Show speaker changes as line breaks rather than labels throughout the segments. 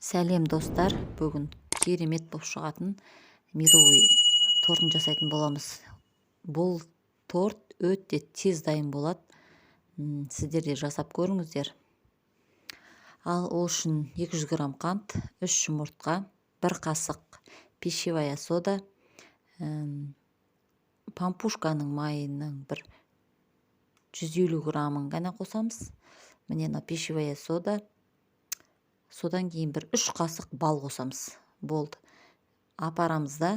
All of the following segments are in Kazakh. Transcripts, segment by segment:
Сәлем достар, бүгін керемет болып шығатын медовый тортын жасайтын боламыз. Бұл торт өте тез дайын болады. Сіздер де жасап көріңіздер. Ал ол үшін 200 грамм қант, 3 жұмыртқа, 1 қасық пищевая сода, пампушканың майының бір 150 граммын ғана қосамыз. Міне пищевая сода. Содан кейін бір 3 қасық бал қосамыз. Болды. Апарамыз да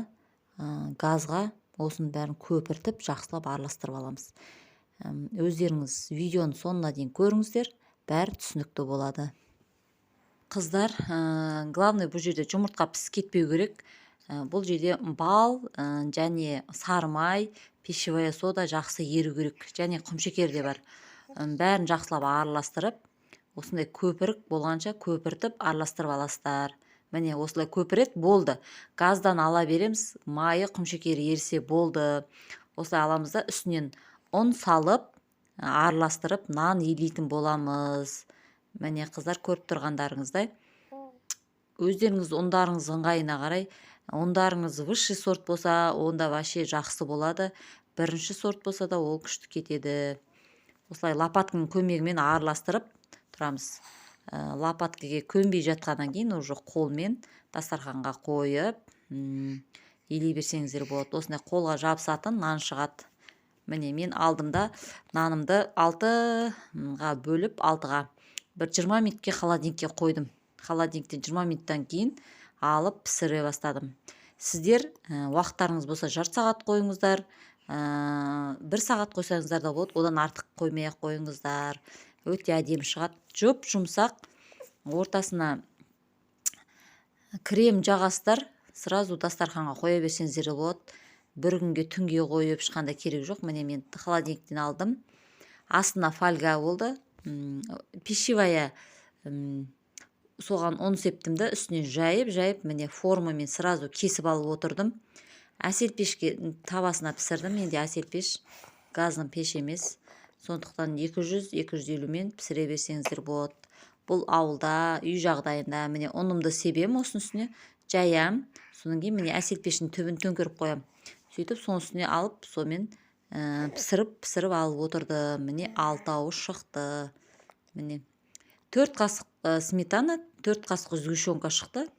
газға осының бәрін көпіртіп, жақсылап араластырып аламыз. Өздеріңіз видеоны соңына дейін көріңіздер, бәрі түсінікті болады. Қыздар, главный бұл жерде жұмыртқа пісіп кетпеу керек. Бұл жерде бал және сары май, пищевая сода жақсы еру керек. Және құмшекер де бар. Бәрін жақсылап араластырып, осындай көпірік болғанша көпіртіп араластырып аласыздар. Міне осылай көпірет болды. Газдан ала береміз, майы құмшекері ерсе болды. Осылай аламыз да үстінен ұн салып, араластырып, нан елейтін боламыз. Міне қыздар, көріп тұрғандарыңыздай. Өздеріңіз ұндарыңыз ыңғайына қарай, ұндарыңыз высший сорт болса, онда вообще жақсы болады. Бірінші сорт болса да ол күшті кетеді. Осылай лопатканың көмегімен араластырып тұрамыз. Лопаткаға көнбей жатқаннан кейін уже қолмен дастарханға қойып, елей берсеңіздер болады. Осындай қолға жабысатын нан шығады. Міне мен алдымда нанымды 6-ға бөліп, 6-ға бір 20 минутке холодильникке қойдым. Холодильниктен 20 минуттан кейін алып пісіре бастадым. Сіздер уақыттарыңыз болса жарты сағат қойыңыздар, 1 сағат қойсаңыздар да болады, одан артық қоймай-ақ қойыңыздар. Өте әдемі шығады. Жоп жұмсақ, ортасына крем жағасыздар, сразу дастарханға қоя берсеңіздер болады. Бір күнге түнге қойып ешқандай керек жоқ. Міне мен холодильниктен алдым. Астына фольга болды. Пищевая соған ұн септімді, үстіне жайып, міне формамен сразу кесіп алып отырдым. Әсел пешке табасына пісірдім. Менде әсел пеш, газдың пеш емес. Сондықтан 200-250 мен пісіре берсеңіздер болады. Бұл ауылда, үй жағдайында, міне ұнымды себем осының үстіне жаям. Содан кейін міне әсел пештің түбін төңкеріп қоям. Сөйтіп соның үстіне алып, сомен пісіріп алып отырды. Міне 6 ауыз шықты. Міне 4 қасық сметана, 4 қасық сгущенка шықты.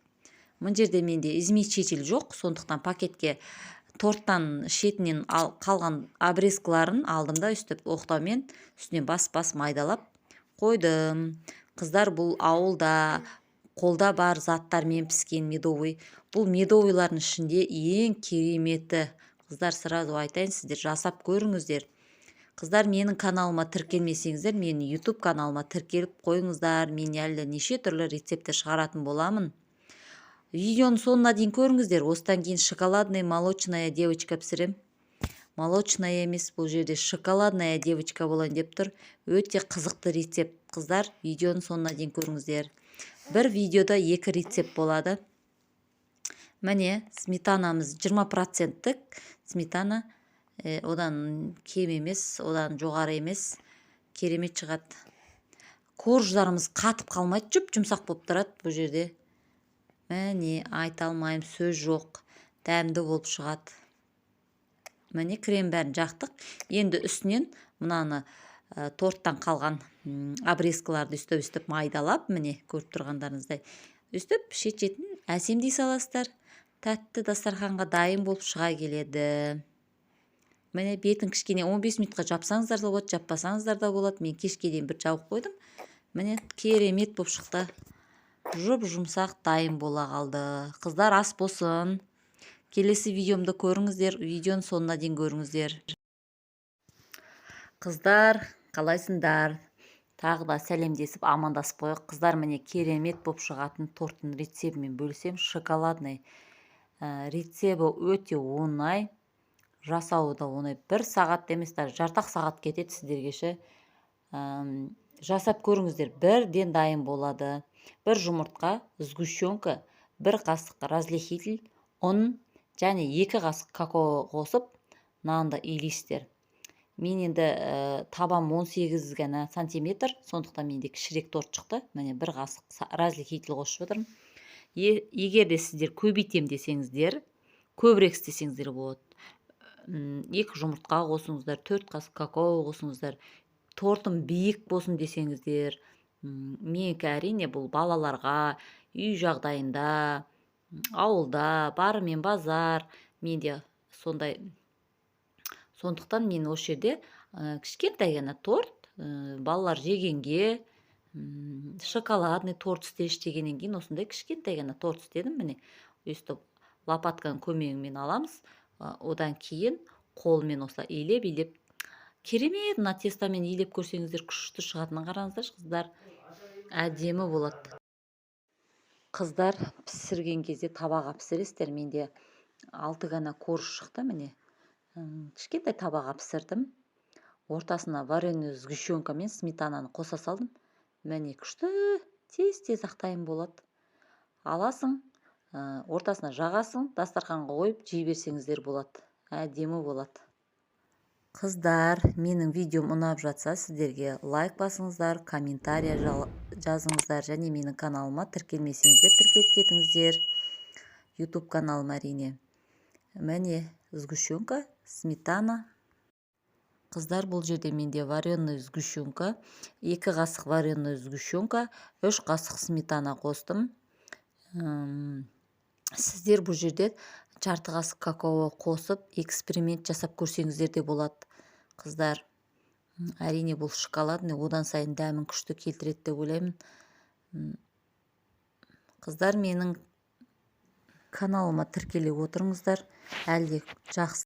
Мына жерде менде измельчитель жоқ, сондықтан пакетке торттан шетінен қалған обрезкаларын алдым да үстіп оқтаумен үстіне бас майдалап қойдым. Қыздар, бұл ауылда қолда бар заттармен піскен медовый. Бұл медовыйлардың ішінде ең кереметі. Қыздар, сразу айтайын, сіздер жасап көріңіздер. Қыздар, менің каналыма тіркелмесеңіздер, менің YouTube каналыма тіркеліп қойыңыздар. Мен әлі неше түрлі рецепті шығаратын боламын. Видеоны соңына дейін көріңіздер. Осыдан кейін шоколадная молочная девочка пісірем. Молочная емес, бұл жерде шоколадная девочка болайын деп тұр. Өте қызықты рецепт. Қыздар, видеоны соңына дейін көріңіздер. Бір видеода 2 рецепт болады. Міне сметанамыз 20%-тік сметана. Одан кем емес, одан жоғары емес. Керемет шығады. Корждарымыз қатып қалмайды, жұп жұмсақ болып тұрады бұл жерде. Міне айта алмайым, сөз жоқ, дәмді болып шығады. Міне крем бәрін жақтық. Енді үстінен мынаны торттан қалған обрезкаларды үстіп майдалап, міне көріп тұрғандарыңыздай үстіп шет-шетін әсемдей саласыздар. Тәтті дастарханға дайын болып шыға келеді. Міне бетін кішкене 15 минутқа жапсаңыздар да болады, жаппасаңыздар да болады. Мен кешке дейін бір жауып қойдым. Міне керемет болып шықты. Жұп жұмсақ дайын бола қалды. Қыздар, ас болсын. Келесі видеомды көріңіздер, видеоны соңына дейін көріңіздер. Қыздар, қалайсыңдар? Тағы да сәлемдесіп амандасып қойық. Қыздар, міне керемет болып шығатын торттың рецебімен бөлісем. Шоколадный рецебі өте оңай. Жасауы да оңай. 1 сағат емес, жартақ сағат кетеді сіздергеше. Жасап көріңіздер, бірден дайын болады. 1 жұмыртқа, сгущенка, 1 қасық разрыхитель, ұн және 2 қасық какао қосып, нанды илейсіздер. Мен енді табам 18 ғана сантиметр, сондықтан менде кішірек торт шықты. Міне 1 қасық разрыхитель қосып отырмын. егер де сіздер көбейтем десеңіздер, көбірек істесеңіздер болады. 2 жұмыртқа қосыңыздар, 4 қасық какао қосыңыздар, тортым биік болсын десеңіздер, менікі әрине бұл балаларға, үй жағдайында, ауылда, барымен базар, менде сондай. Сондықтан мен осы жерде кішкентай ғана торт, балалар жегенге, шоколадный торт істеші дегеннен кейін осындай кішкентай ғана торт істедім. Міне, өйстіп лопатканың көмегімен аламыз. Одан кейін қолмен осылай илеп керемет, мына тестамен илеп көрсеңіздер күшті шығатынын қараңыздаршы, қыздар. Әдемі болады. Қыздар, пісірген кезде табаға пісіресіздер. Менде 6 ғана корж шықты, міне. Кішкентай табаға пісірдім. Ортасына вареный сгущенка мен сметананы қоса салдым. Міне күшті, тез ақтайын болады. Аласың, ортасына жағасың, дастарханға қойып жей берсеңіздер болады. Әдемі болады. Қыздар, менің видеом ұнап жатса, сіздерге лайк басыңыздар, комментария жазыңыздар, және менің каналыма тіркелмесеңіздер, тіркеліп кетіңіздер. YouTube каналым әрине. Міне сгущенка, сметана. Қыздар, бұл жерде менде вареный сгущенка, 2 қасық вареный сгущенка, 3 қасық сметана қостым. Сіздер бұл жерде жарты қасық какао қосып, эксперимент жасап көрсеңіздер де болады. Қыздар, әрине бұл шоколадный, одан сайын дәмін күшті келтіреді деп ойлаймын. Қыздар, менің каналыма тіркеле отырыңыздар. Әлде жақсы